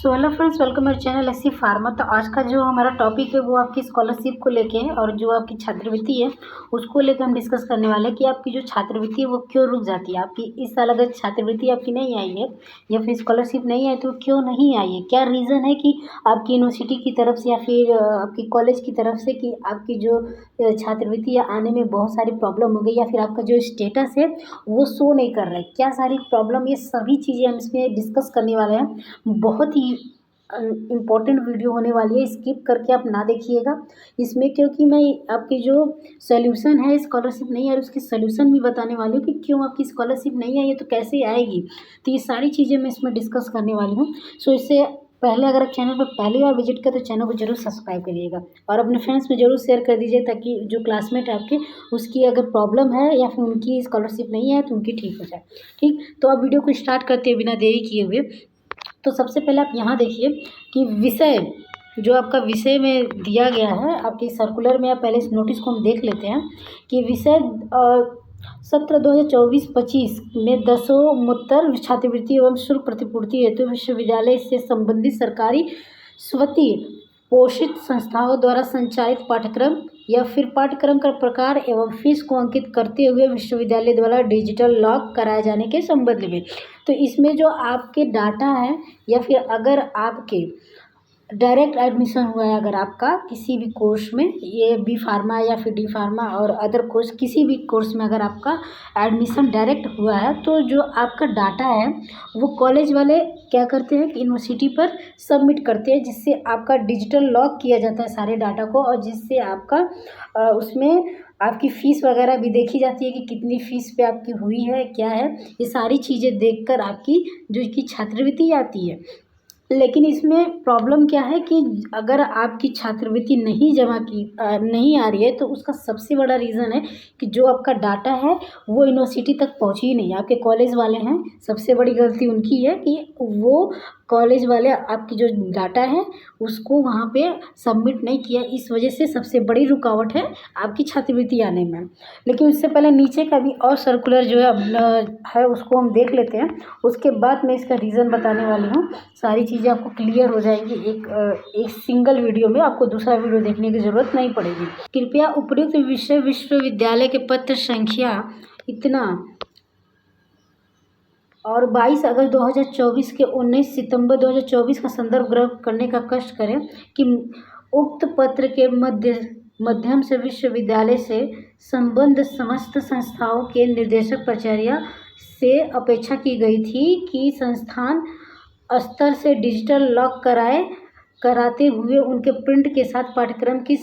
So hello friends, welcome मेरे channel SC pharma. तो आज का जो हमारा टॉपिक है वो आपकी स्कॉलरशिप को लेके है और जो आपकी छात्रवृत्ति है उसको लेकर हम डिस्कस करने वाले हैं कि आपकी जो छात्रवृत्ति है वो क्यों रुक जाती है। आपकी इस साल अगर छात्रवृत्ति आपकी नहीं आई है या फिर स्कॉलरशिप नहीं आई तो क्यों नहीं आई है, क्या रीज़न है कि आपकी यूनिवर्सिटी की तरफ से या फिर आपकी कॉलेज की तरफ से कि आपकी जो छात्रवृत्ति आने में बहुत सारी प्रॉब्लम हो गई या फिर आपका जो स्टेटस है वो शो नहीं कर रहा है, क्या सारी प्रॉब्लम, ये सभी चीज़ें हम इसमें डिस्कस करने वाले हैं। बहुत ही इम्पॉर्टेंट वीडियो होने वाली है, स्किप करके आप ना देखिएगा इसमें, क्योंकि मैं आपकी जो सॉल्यूशन है स्कॉलरशिप नहीं है उसकी सॉल्यूशन भी बताने वाली हूँ कि क्यों आपकी स्कॉलरशिप नहीं आई है तो कैसे आएगी। तो ये सारी चीज़ें मैं इसमें डिस्कस करने वाली हूँ। सो इससे पहले अगर आप चैनल पर पहली बार विजिट करें तो चैनल को जरूर सब्सक्राइब करिएगा और अपने फ्रेंड्स में जरूर शेयर कर दीजिए ताकि जो क्लासमेट है आपके उसकी अगर प्रॉब्लम है या फिर उनकी स्कॉलरशिप नहीं है तो उनकी ठीक हो जाए। ठीक, तो अब वीडियो को स्टार्ट करते हैं बिना देरी किए हुए। तो सबसे पहले आप यहाँ देखिए कि विषय जो आपका विषय में दिया गया है आपके सर्कुलर में, आप पहले इस नोटिस को हम देख लेते हैं कि विषय सत्र 2024-25 में दशोत्तर छात्रवृत्ति एवं शुल्क प्रतिपूर्ति हेतु विश्वविद्यालय से संबंधित सरकारी स्वति पोषित संस्थाओं द्वारा संचालित पाठ्यक्रम या फिर पाठ्यक्रम का प्रकार एवं फीस को अंकित करते हुए विश्वविद्यालय द्वारा डिजिटल लॉक कराए जाने के संबंध में। तो इसमें जो आपके डाटा है या फिर अगर आपके डायरेक्ट एडमिशन हुआ है अगर आपका किसी भी कोर्स में, ये बी फार्मा या फिर डी फार्मा और अदर कोर्स किसी भी कोर्स में अगर आपका एडमिशन डायरेक्ट हुआ है तो जो आपका डाटा है वो कॉलेज वाले क्या करते हैं कि यूनिवर्सिटी पर सबमिट करते हैं, जिससे आपका डिजिटल लॉक किया जाता है सारे डाटा को और जिससे आपका उसमें आपकी फ़ीस वगैरह भी देखी जाती है कि कितनी फ़ीस पे आपकी हुई है क्या है, ये सारी चीज़ें देखकर आपकी जो कि छात्रवृत्ति आती है। लेकिन इसमें प्रॉब्लम क्या है कि अगर आपकी छात्रवृत्ति नहीं नहीं आ रही है तो उसका सबसे बड़ा रीज़न है कि जो आपका डाटा है वो यूनिवर्सिटी तक पहुंची ही नहीं, आपके कॉलेज वाले हैं, सबसे बड़ी गलती उनकी है कि वो कॉलेज वाले आपकी जो डाटा है उसको वहाँ पे सबमिट नहीं किया, इस वजह से सबसे बड़ी रुकावट है आपकी छात्रवृत्ति आने में। लेकिन उससे पहले नीचे का भी और सर्कुलर जो है उसको हम देख लेते हैं, उसके बाद मैं इसका रीज़न बताने वाली हूँ। सारी चीज़ें आपको क्लियर हो जाएंगी एक सिंगल वीडियो में, आपको दूसरा वीडियो देखने की ज़रूरत नहीं पड़ेगी। कृपया उपयुक्त विश्वविद्यालय के पत्र संख्या इतना और 22 अगस्त 2024 के 19 सितंबर 2024 का संदर्भ ग्रहण करने का कष्ट करें कि उक्त पत्र के माध्यम से विश्वविद्यालय से संबद्ध समस्त संस्थाओं के निर्देशक प्राचार्य से अपेक्षा की गई थी कि संस्थान स्तर से डिजिटल लॉक कराते हुए उनके प्रिंट के साथ पाठ्यक्रम की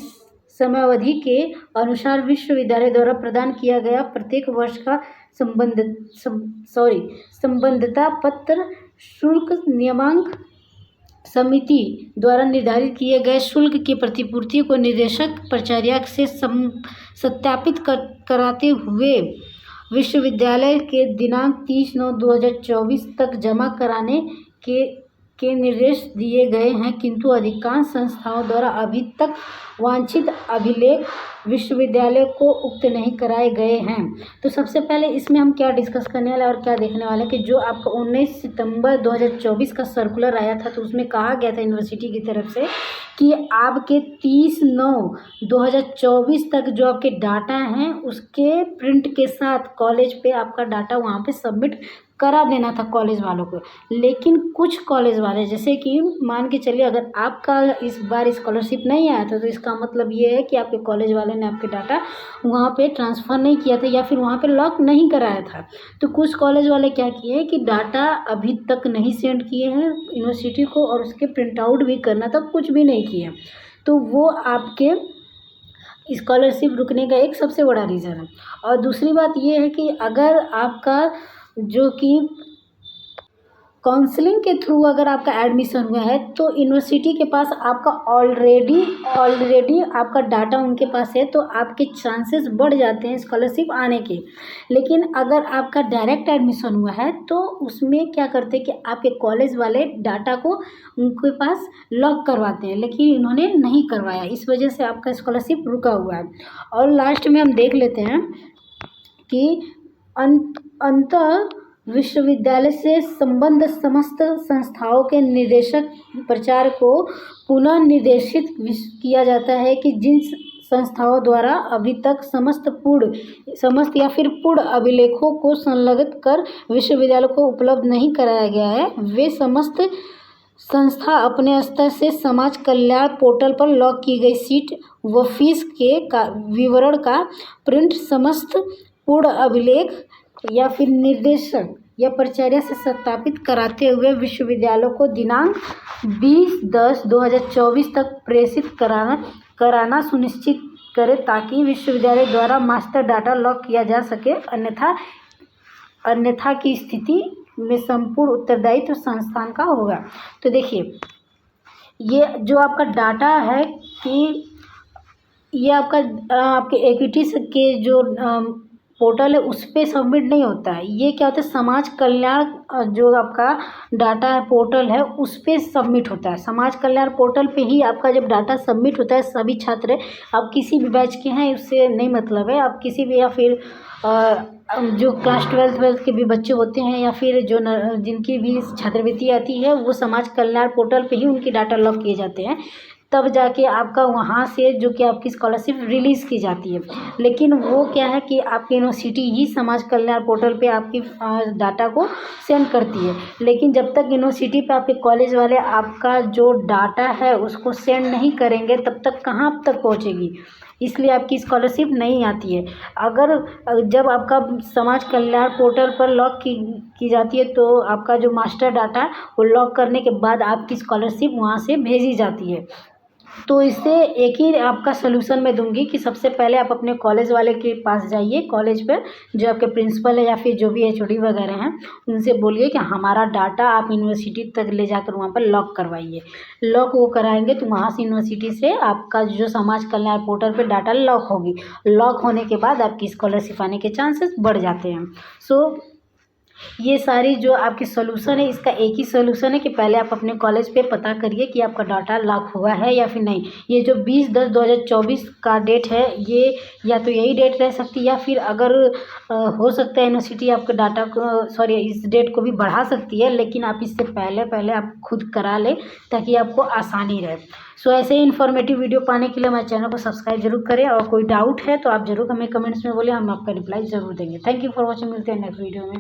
समयावधि के अनुसार विश्वविद्यालय द्वारा प्रदान किया गया प्रत्येक वर्ष का संबद्धता पत्र शुल्क नियामक समिति द्वारा निर्धारित किए गए शुल्क की प्रतिपूर्ति को निर्देशक प्राचार्य से सत्यापित कराते हुए विश्वविद्यालय के दिनांक 30/9/2024 तक जमा कराने के निर्देश दिए गए हैं, किंतु अधिकांश संस्थाओं द्वारा अभी तक वांछित अभिलेख विश्वविद्यालय को उक्त नहीं कराए गए हैं। तो सबसे पहले इसमें हम क्या डिस्कस करने वाले और क्या देखने वाले कि जो आपका 19 सितंबर 2024 का सर्कुलर आया था तो उसमें कहा गया था यूनिवर्सिटी की तरफ से कि आपके 30/9/2024 तक जो आपके डाटा हैं उसके प्रिंट के साथ कॉलेज पे आपका डाटा वहाँ पे सबमिट करा देना था कॉलेज वालों को। लेकिन कुछ कॉलेज वाले, जैसे कि मान के चलिए अगर आपका इस बार स्कॉलरशिप नहीं आया था तो इसका मतलब ये है कि आपके कॉलेज वाले ने आपके डाटा वहाँ पे ट्रांसफ़र नहीं किया था या फिर वहाँ पे लॉक नहीं कराया था। तो कुछ कॉलेज वाले क्या किए कि डाटा अभी तक नहीं सेंड किए हैं यूनिवर्सिटी को और उसके प्रिंट आउट भी करना था, कुछ भी नहीं किए, तो वो आपके स्कॉलरशिप रुकने का एक सबसे बड़ा रीज़न है। और दूसरी बात ये है कि अगर आपका जो कि काउंसलिंग के थ्रू अगर आपका एडमिशन हुआ है तो यूनिवर्सिटी के पास आपका ऑलरेडी आपका डाटा उनके पास है तो आपके चांसेस बढ़ जाते हैं स्कॉलरशिप आने के। लेकिन अगर आपका डायरेक्ट एडमिशन हुआ है तो उसमें क्या करते हैं कि आपके कॉलेज वाले डाटा को उनके पास लॉक करवाते हैं, लेकिन इन्होंने नहीं करवाया, इस वजह से आपका स्कॉलरशिप रुका हुआ है। और लास्ट में हम देख लेते हैं कि अंत विश्वविद्यालय से संबद्ध समस्त संस्थाओं के निदेशक प्राचार्य को पुनः निर्देशित किया जाता है कि जिन संस्थाओं द्वारा अभी तक समस्त या फिर पूर्ण अभिलेखों को संलग्न कर विश्वविद्यालय को उपलब्ध नहीं कराया गया है, वे समस्त संस्था अपने स्तर से समाज कल्याण पोर्टल पर लॉग की गई सीट व फीस के विवरण का प्रिंट समस्त पूर्ण अभिलेख या फिर निर्देशक या प्राचार्य से सत्यापित कराते हुए विश्वविद्यालय को दिनांक 20/10/2024 तक प्रेषित कराना सुनिश्चित करें ताकि विश्वविद्यालय द्वारा मास्टर डाटा लॉक किया जा सके। अन्यथा की स्थिति में संपूर्ण उत्तरदायित्व संस्थान का होगा। तो देखिए, ये जो आपका डाटा है कि ये आपके एक्विटीज के जो पोर्टल है उस पर सबमिट नहीं होता है। ये क्या होता है, समाज कल्याण जो आपका डाटा है पोर्टल है उस पर सबमिट होता है। समाज कल्याण पोर्टल पे ही आपका जब डाटा सबमिट होता है, सभी छात्र आप किसी भी बैच के हैं उससे नहीं मतलब है, आप किसी भी या फिर जो क्लास 12th के भी बच्चे होते हैं या फिर जो जिनकी भी छात्रवृत्ति आती है वो समाज कल्याण पोर्टल पे ही उनकी डाटा लॉक किए जाते हैं, तब जाके आपका वहाँ से जो कि आपकी स्कॉलरशिप रिलीज़ की जाती है। लेकिन वो क्या है कि आपकी यूनिवर्सिटी ही समाज कल्याण पोर्टल पे आपकी डाटा को सेंड करती है, लेकिन जब तक यूनिवर्सिटी पे आपके कॉलेज वाले आपका जो डाटा है उसको सेंड नहीं करेंगे तब तक कहाँ तक पहुँचेगी, इसलिए आपकी स्कॉलरशिप नहीं आती है। अगर जब आपका समाज कल्याण पोर्टल पर लॉक की जाती है तो आपका जो मास्टर डाटा है वो लॉक करने के बाद आपकी स्कॉलरशिप वहाँ से भेजी जाती है। तो इससे एक ही आपका सलूशन मैं दूंगी कि सबसे पहले आप अपने कॉलेज वाले के पास जाइए, कॉलेज पे जो आपके प्रिंसिपल है या फिर जो भी एचओडी वगैरह हैं उनसे बोलिए कि हमारा डाटा आप यूनिवर्सिटी तक ले जाकर वहाँ पर लॉक करवाइए। लॉक वो कराएंगे तो वहाँ से यूनिवर्सिटी से आपका जो समाज कल्याण पोर्टल पे डाटा लॉक होगी। लॉक होने के बाद आपकी स्कॉलरशिप आने के चांसेस बढ़ जाते हैं। सो ये सारी जो आपकी सॉल्यूशन है, इसका एक ही सॉल्यूशन है कि पहले आप अपने कॉलेज पे पता करिए कि आपका डाटा लॉक हुआ है या फिर नहीं। ये जो 20/10/2024 का डेट है, ये या तो यही डेट रह सकती है या फिर अगर हो सकता है यूनिवर्सिटी आपके डाटा को इस डेट को भी बढ़ा सकती है, लेकिन आप इससे पहले आप खुद करा लें ताकि आपको आसानी रहे। सो ऐसे ही इन्फॉर्मेटिव वीडियो पाने के लिए हमारे चैनल को सब्सक्राइब जरूर करें, और कोई डाउट है तो आप जरूर हमें कमेंट्स में बोले, हम आपका रिप्लाई ज़रूर देंगे। थैंक यू फॉर वॉचिंग, मिलते हैं नेक्स्ट वीडियो में।